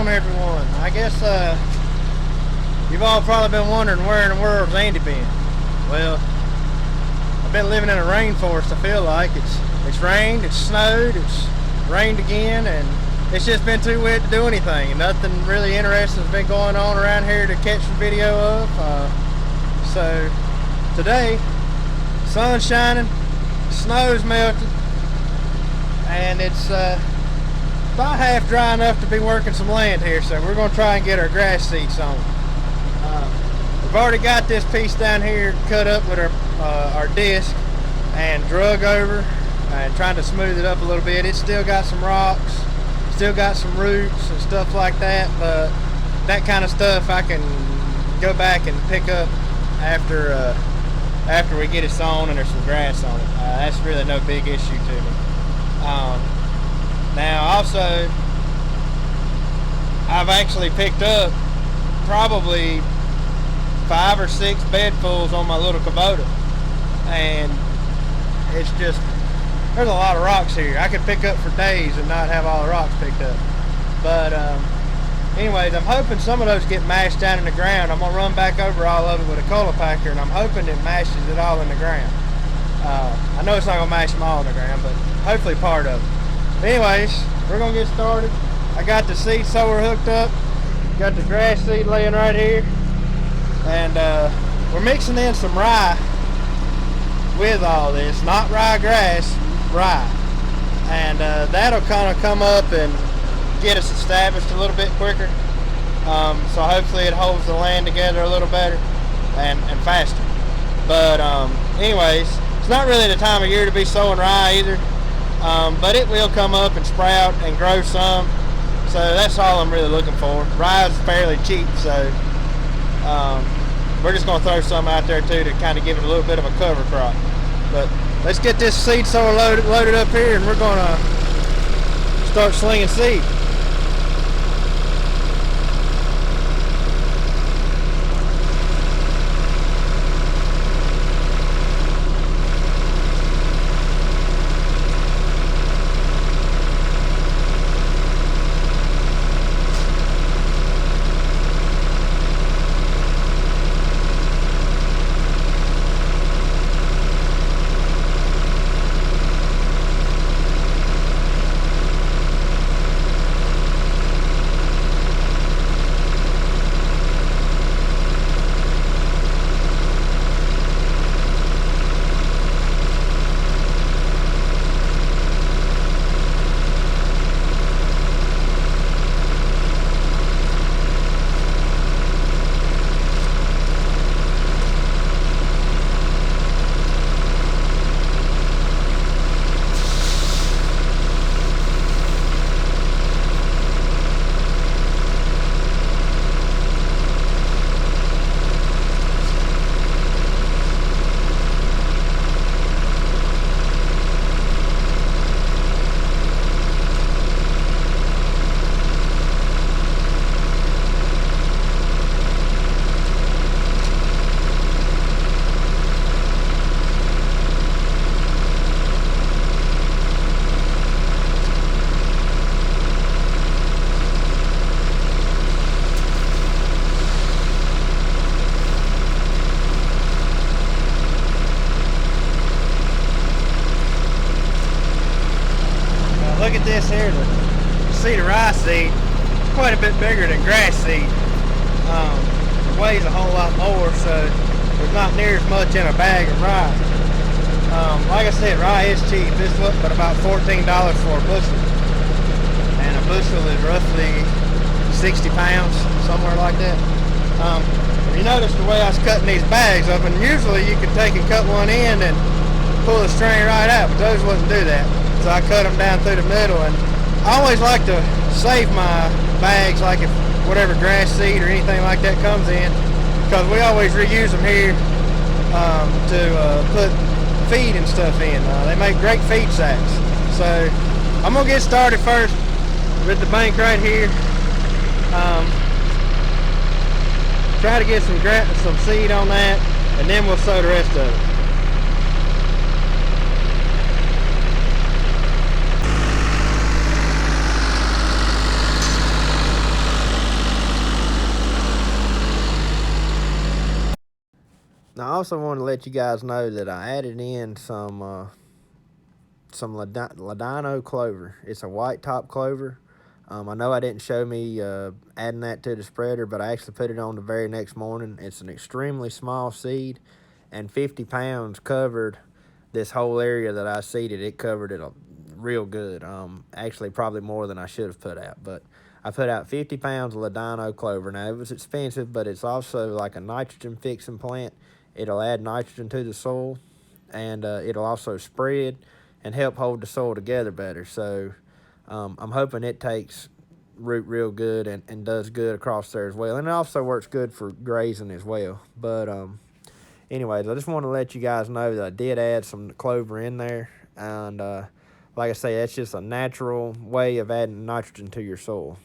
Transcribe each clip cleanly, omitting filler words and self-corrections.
Everyone, I guess you've all probably been wondering where in the world's Andy been. Well, I've been living in a rainforest. I feel like it's rained, it's snowed, it's rained again, and it's just been too wet to do anything. And nothing really interesting has been going on around here to catch some video of. So today, sun's shining, snow's melted, and it's about half dry enough to be working some land here, so we're going to try and get our grass seed sown. We've already got this piece down here cut up with our disc and drug over and trying to smooth it up a little bit. It's still got some rocks, still got some roots and stuff like that, but that kind of stuff I can go back and pick up after we get it sown and there's some grass on it. That's really no big issue to me. Now also, I've actually picked up probably 5 or 6 bedfuls on my little Kubota, and it's just, there's a lot of rocks here. I could pick up for days and not have all the rocks picked up. But anyways, I'm hoping some of those get mashed down in the ground. I'm gonna run back over all of it with a cola packer, and I'm hoping it mashes it all in the ground. I know it's not gonna mash them all in the ground, but hopefully part of it. Anyways, we're gonna get started. I got the seed sower hooked up, got the grass seed laying right here, and we're mixing in some rye with all this. Not ryegrass, rye. And that'll kind of come up and get us established a little bit quicker. So hopefully it holds the land together a little better and faster. But anyways, it's not really the time of year to be sowing rye either. But it will come up and sprout and grow some, so that's all I'm really looking for. Rye is fairly cheap, so we're just going to throw some out there too to kind of give it a little bit of a cover crop. But let's get this seed sower loaded up here, and we're going to start slinging seed. Look at this here, the seed of rye seed. It's quite a bit bigger than grass seed. It weighs a whole lot more, so there's not near as much in a bag of rye. Like I said, rye is cheap. It's but about $14 for a bushel. And a bushel is roughly 60 pounds, somewhere like that. If you notice the way I was cutting these bags up, and usually you could take and cut one end and pull the string right out, but those wouldn't do that. So I cut them down through the middle, and I always like to save my bags, like if whatever grass seed or anything like that comes in, because we always reuse them here to put feed and stuff in. They make great feed sacks. So I'm gonna get started first with the bank right here. Try to get some seed on that, and then we'll sow the rest of it. also want to let you guys know that I added in some ladino clover. It's a white top clover. I know I didn't show me adding that to the spreader, but I actually put it on the very next morning. It's an extremely small seed, and 50 pounds covered this whole area that I seeded. It covered it real good. Actually, probably more than I should have put out, but I put out 50 pounds of ladino clover. Now, it was expensive, but it's also like a nitrogen fixing plant. It'll add nitrogen to the soil, and it'll also spread and help hold the soil together better. So I'm hoping it takes root real good and does good across there as well. And it also works good for grazing as well. But anyways, I just want to let you guys know that I did add some clover in there. And like I say, that's just a natural way of adding nitrogen to your soil.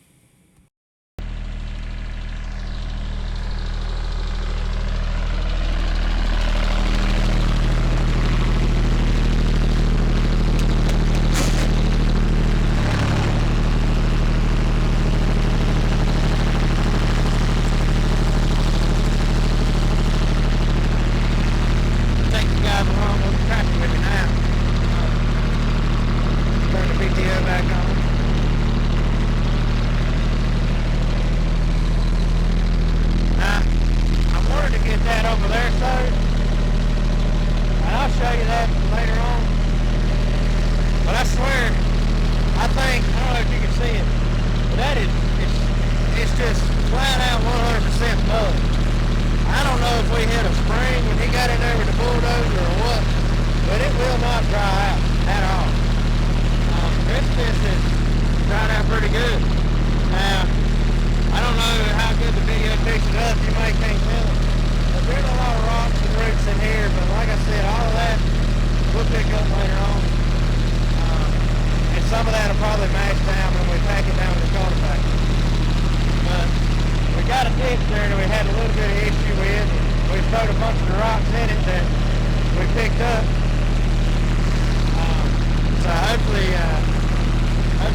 Hopefully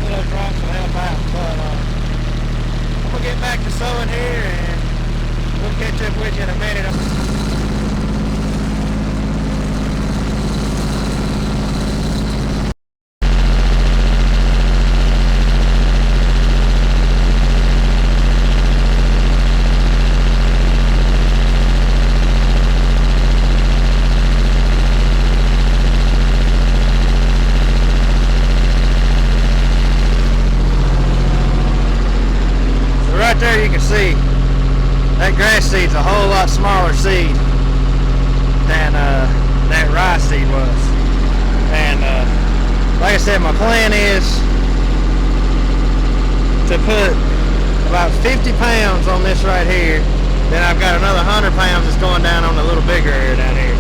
those rocks will help out. But I'm gonna get back to sowing here, and we'll catch up with you in a minute. Right there you can see that grass seed's a whole lot smaller seed than that rye seed was. And like I said, my plan is to put about 50 pounds on this right here. Then I've got another 100 pounds that's going down on the little bigger area down here.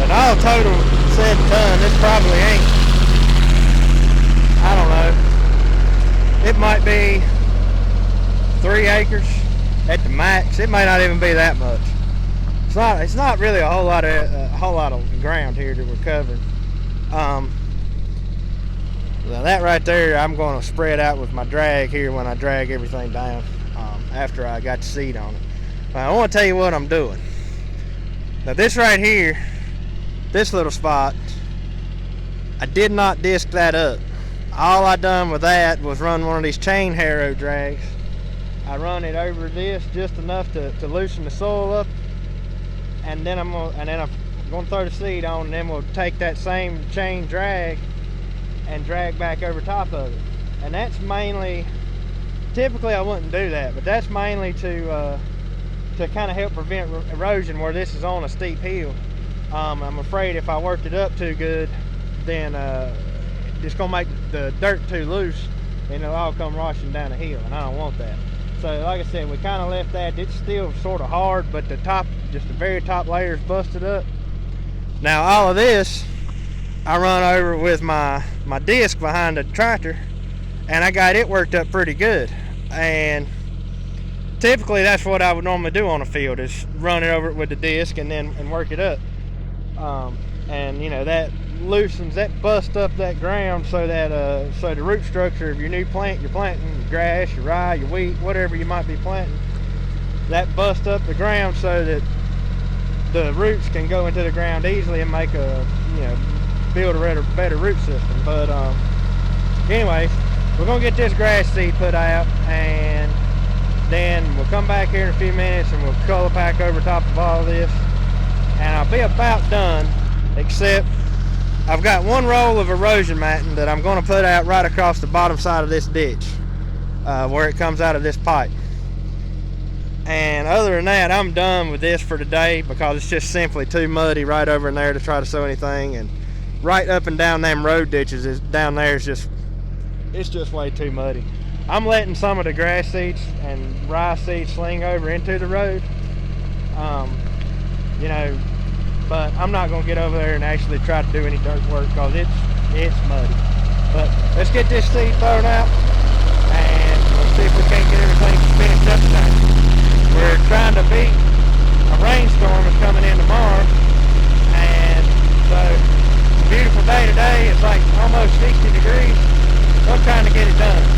But all total said and done, this probably ain't, I don't know, it might be 3 acres at the max. It may not even be that much. It's not really a whole lot of ground here that we're covering. Now that right there, I'm going to spread out with my drag here when I drag everything down after I got the seed on it. But I want to tell you what I'm doing. Now this right here, this little spot, I did not disc that up. All I done with that was run one of these chain harrow drags. I run it over this just enough to loosen the soil up, and then I'm gonna throw the seed on, and then we'll take that same chain drag and drag back over top of it. And that's mainly, typically I wouldn't do that, but that's mainly to kind of help prevent erosion where this is on a steep hill. I'm afraid if I worked it up too good, then it's gonna make the dirt too loose and it'll all come rushing down the hill, and I don't want that. So like I said, we kind of left that. It's still sort of hard, but the top, just the very top layer is busted up. Now all of this I run over with my disc behind the tractor, and I got it worked up pretty good. And typically that's what I would normally do on a field, is run it over it with the disc and work it up. And you know, that loosens, that busts up that ground so that so the root structure of your new plant you're planting, your grass, your rye, your wheat, whatever you might be planting, that busts up the ground so that the roots can go into the ground easily and make a, build a better root system. But anyways, we're gonna get this grass seed put out, and then we'll come back here in a few minutes and we'll color pack over top of all this, and I'll be about done, except I've got one roll of erosion matting that I'm going to put out right across the bottom side of this ditch, where it comes out of this pipe. And other than that, I'm done with this for today, because it's just simply too muddy right over in there to try to sow anything, and right up and down them road ditches down there is just way too muddy. I'm letting some of the grass seeds and rye seeds sling over into the road, but I'm not going to get over there and actually try to do any dirt work, because it's muddy. But let's get this seed thrown out, and we'll see if we can't get everything finished up today. We're trying to beat a rainstorm that's coming in tomorrow, and so it's a beautiful day today. It's like almost 60 degrees. So I'm trying to get it done.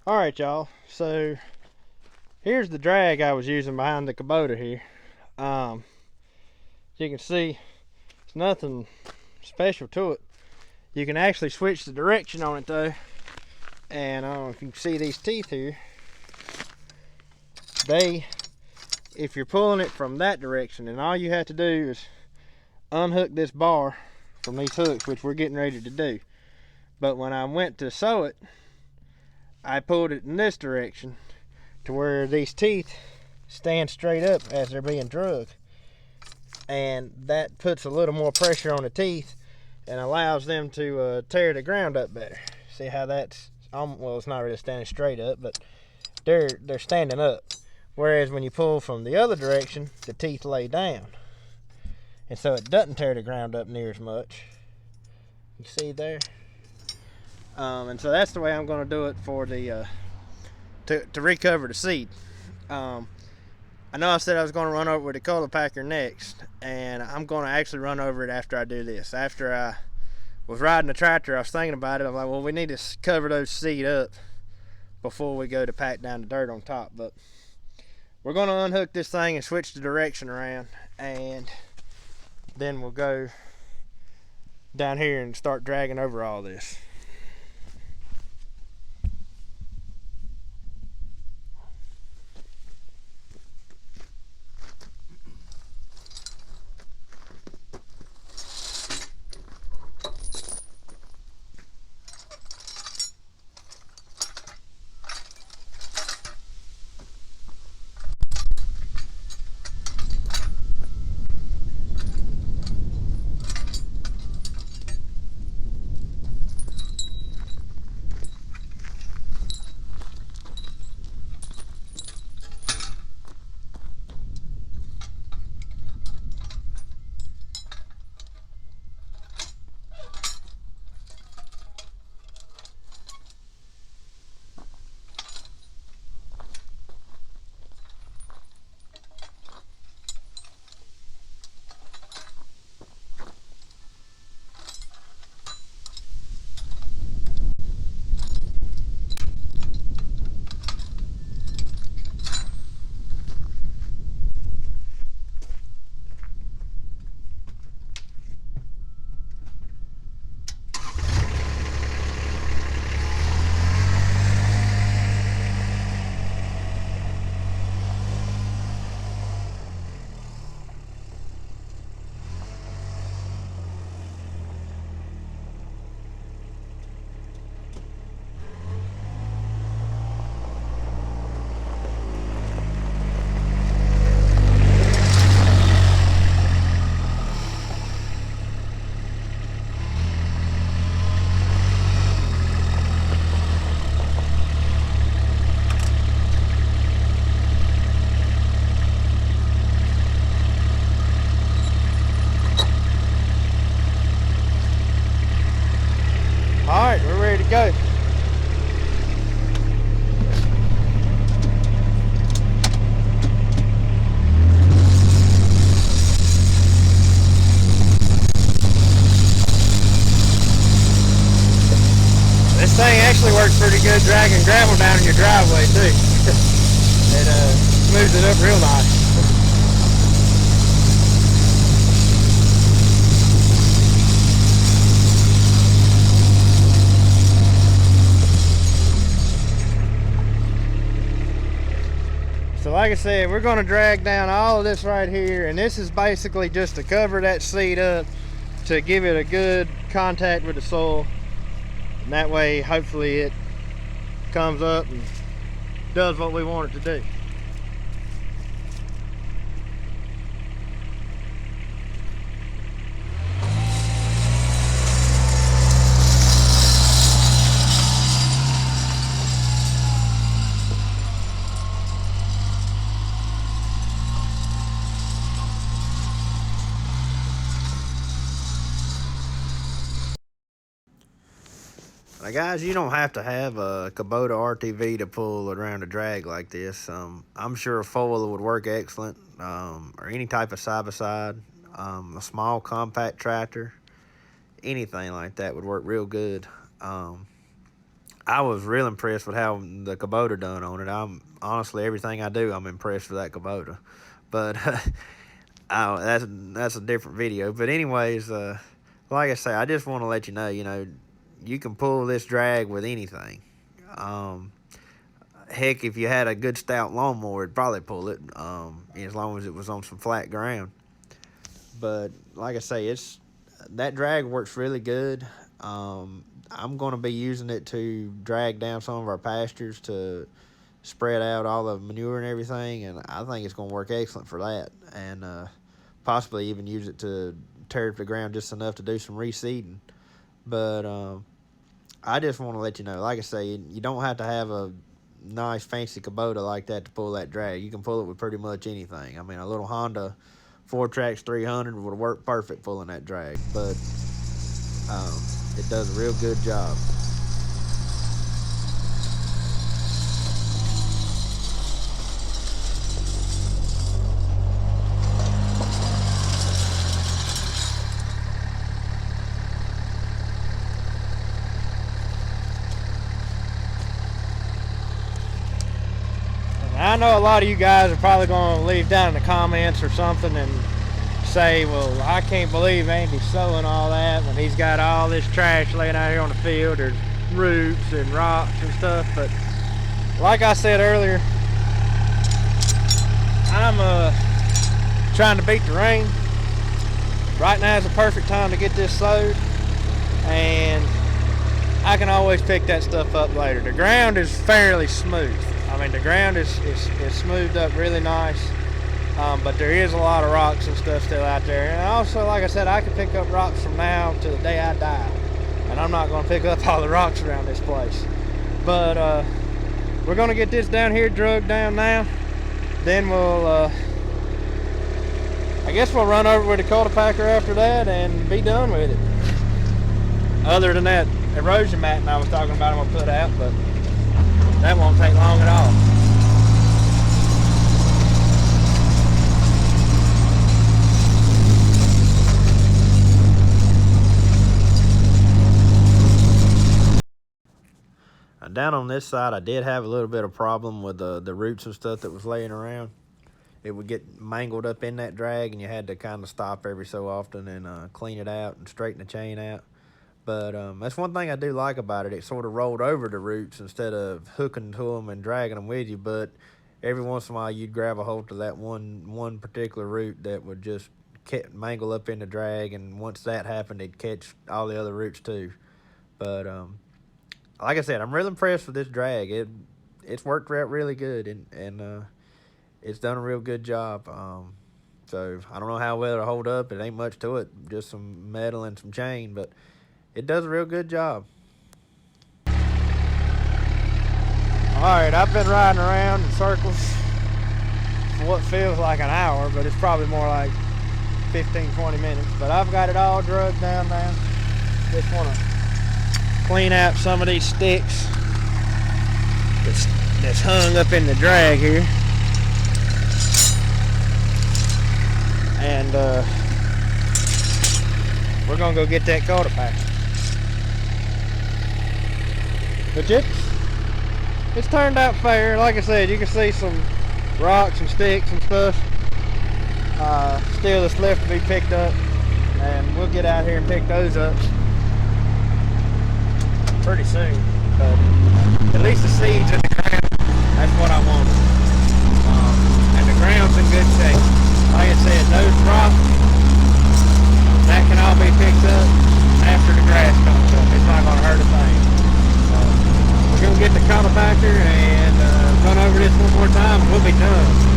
Alright, y'all, so here's the drag I was using behind the Kubota here. You can see it's nothing special to it. You can actually switch the direction on it though, and I don't know if you can see these teeth here. If you're pulling it from that direction, and all you have to do is unhook this bar from these hooks, which we're getting ready to do. But when I went to sew it, I pulled it in this direction to where these teeth stand straight up as they're being drug, and that puts a little more pressure on the teeth and allows them to tear the ground up better. See how that's, well, it's not really standing straight up, but they're standing up, whereas when you pull from the other direction, the teeth lay down, and so it doesn't tear the ground up near as much. You see there? And so that's the way I'm going to do it for the to recover the seed. I know I said I was going to run over with the color packer next, and I'm going to actually run over it after I do this. After I was riding the tractor, I was thinking about it. I'm like, well, we need to cover those seed up before we go to pack down the dirt on top. But we're going to unhook this thing and switch the direction around, and then we'll go down here and start dragging over all this. actually works pretty good dragging gravel down in your driveway too. It smooths it up real nice. So like I said, we're going to drag down all of this right here, and this is basically just to cover that seed up to give it a good contact with the soil, and that way hopefully it comes up and does what we want it to do. Now guys, you don't have to have a Kubota RTV to pull around a drag like this. I'm sure a four-wheeler would work excellent, or any type of side-by-side, a small compact tractor, anything like that would work real good. I was real impressed with how the Kubota done on it. Honestly, everything I do, I'm impressed with that Kubota. But that's a different video. But anyways, like I say, I just want to let you know, you can pull this drag with anything. Heck, if you had a good stout lawnmower, it'd probably pull it, as long as it was on some flat ground. But like I say, that drag works really good. I'm going to be using it to drag down some of our pastures to spread out all the manure and everything, and I think it's going to work excellent for that, and possibly even use it to tear up the ground just enough to do some reseeding. But I just want to let you know, like I say, you don't have to have a nice fancy Kubota like that to pull that drag. You can pull it with pretty much anything. I mean, a little Honda 4Trax 300 would work perfect pulling that drag, but it does a real good job. I know a lot of you guys are probably going to leave down in the comments or something and say, well, I can't believe Andy's sowing all that when he's got all this trash laying out here on the field. There's roots and rocks and stuff. But like I said earlier, I'm trying to beat the rain. Right now is the perfect time to get this sowed, and I can always pick that stuff up later. The ground is fairly smooth. I mean, the ground is smoothed up really nice, but there is a lot of rocks and stuff still out there. And also, like I said, I can pick up rocks from now to the day I die, and I'm not going to pick up all the rocks around this place. But we're going to get this down here drugged down now. Then we'll, I guess we'll run over with the cultipacker after that and be done with it. Other than that erosion matting I was talking about, I'm going to put out, but that won't take long at all. Down on this side, I did have a little bit of problem with the roots and stuff that was laying around. It would get mangled up in that drag, and you had to kind of stop every so often and clean it out and straighten the chain out. But that's one thing I do like about it. It sort of rolled over the roots instead of hooking to them and dragging them with you. But every once in a while, you'd grab a hold of that one particular root that would just mangle up in the drag. And once that happened, it'd catch all the other roots too. But like I said, I'm really impressed with this drag. It's worked out really good, and it's done a real good job. So I don't know how well it'll hold up. It ain't much to it, just some metal and some chain, but it does a real good job. Alright, I've been riding around in circles for what feels like an hour, but it's probably more like 15-20 minutes. But I've got it all drugged down now. Just want to clean out some of these sticks that's hung up in the drag here. And we're going to go get that cultipacker. But it's turned out fair. Like I said, you can see some rocks and sticks and stuff still that's left to be picked up, and we'll get out here and pick those up pretty soon. But at least the seeds in the ground, that's what I wanted. And the ground's in good shape. Like I said, those rocks, that can all be picked up after the grass comes up. It's not going to hurt a thing. We're going to get the cultivator and run over this one more time and we'll be done.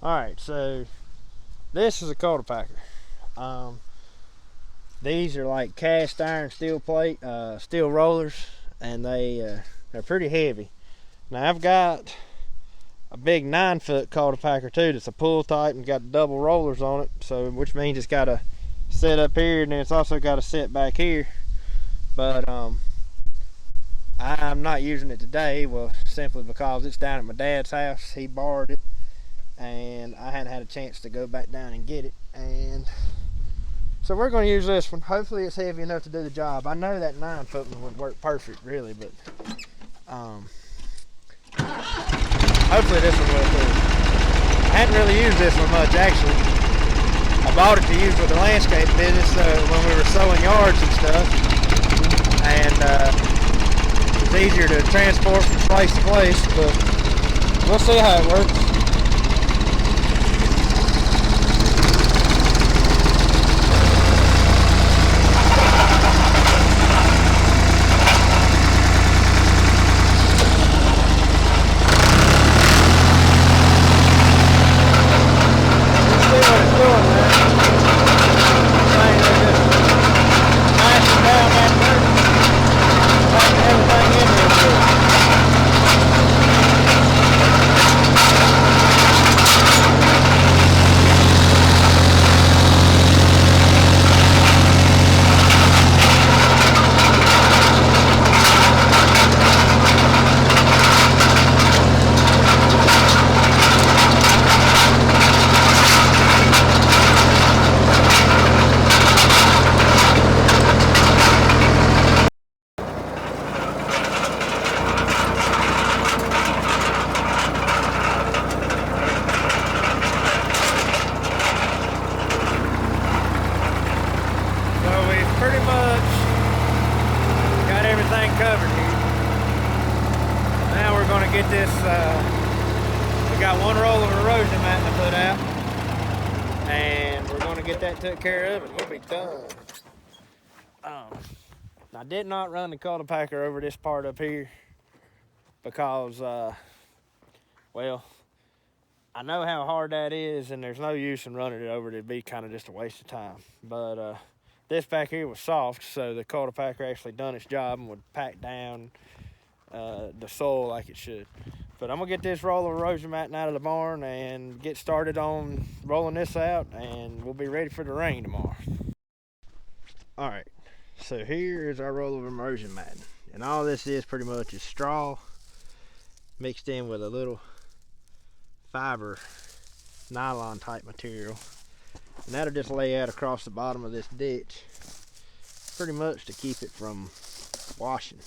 Alright, so this is a cultipacker. These are like cast iron steel plate, steel rollers, and they're pretty heavy. Now I've got a big 9-foot cultipacker too that's a pull type and got double rollers on it, so which means it's got to sit up here and then it's also got to sit back here. But I'm not using it today, well, simply because it's down at my dad's house. He borrowed it and I hadn't had a chance to go back down and get it, and so we're going to use this one. Hopefully it's heavy enough to do the job. I know that 9-foot one would work perfect really, but hopefully this one will too. I hadn't really used this one much actually. I bought it to use with the landscape business when we were sowing yards and stuff, and it's easier to transport from place to place, but we'll see how it works. Covered here. Now we're going to get this, we got one roll of erosion mat to put out, and we're going to get that took care of and we'll be done. I did not run the cultipacker over this part up here because, well, I know how hard that is and there's no use in running it over. It'd be kind of just a waste of time. But this back here was soft, so the cultipacker actually done its job and would pack down the soil like it should. But I'm gonna get this roll of erosion matting out of the barn and get started on rolling this out, and we'll be ready for the rain tomorrow. All right, so here is our roll of erosion matting, and all this is pretty much is straw mixed in with a little fiber nylon type material, and that'll just lay out across the bottom of this ditch pretty much to keep it from washing.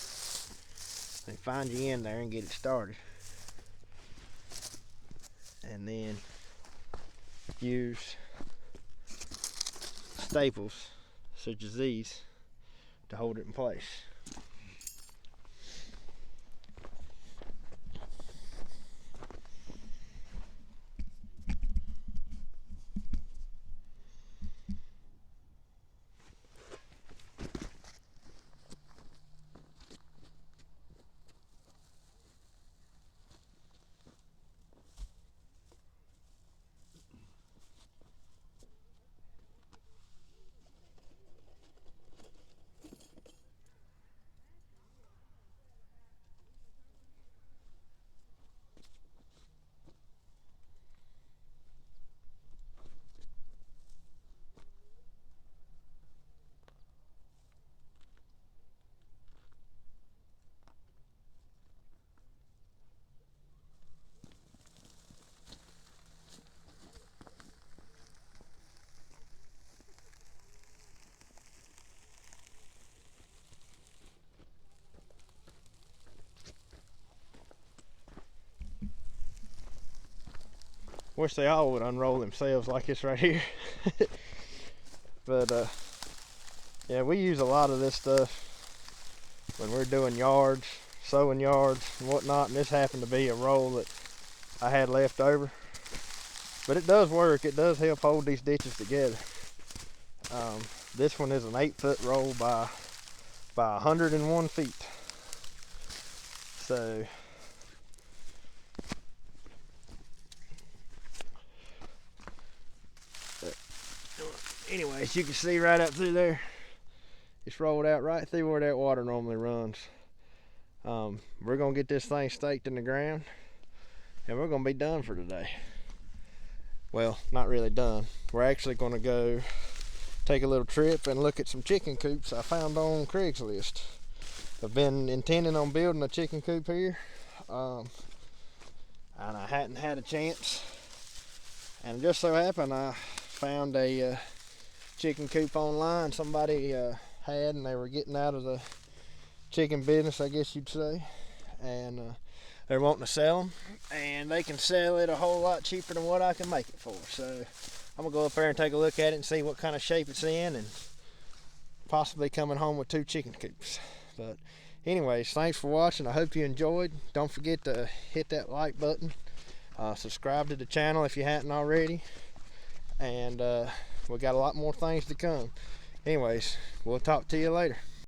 They find you in there and get it started, and then use staples such as these to hold it in place. Wish they all would unroll themselves like this right here. But yeah, we use a lot of this stuff when we're doing yards, sowing yards and whatnot, and this happened to be a roll that I had left over. But it does work. It does help hold these ditches together. This one is an 8-foot roll by 101 feet. So anyways, you can see right up through there, it's rolled out right through where that water normally runs. We're gonna get this thing staked in the ground and we're gonna be done for today. Well, not really done. We're actually gonna go take a little trip and look at some chicken coops I found on Craigslist. I've been intending on building a chicken coop here, and I hadn't had a chance, and it just so happened I found a chicken coop online somebody had, and they were getting out of the chicken business, I guess you'd say, and they're wanting to sell them, and they can sell it a whole lot cheaper than what I can make it for. So I'm gonna go up there and take a look at it and see what kind of shape it's in, and possibly coming home with 2 chicken coops. But anyways, thanks for watching. I hope you enjoyed. Don't forget to hit that like button, subscribe to the channel if you hadn't already, and we got a lot more things to come. Anyways, we'll talk to you later.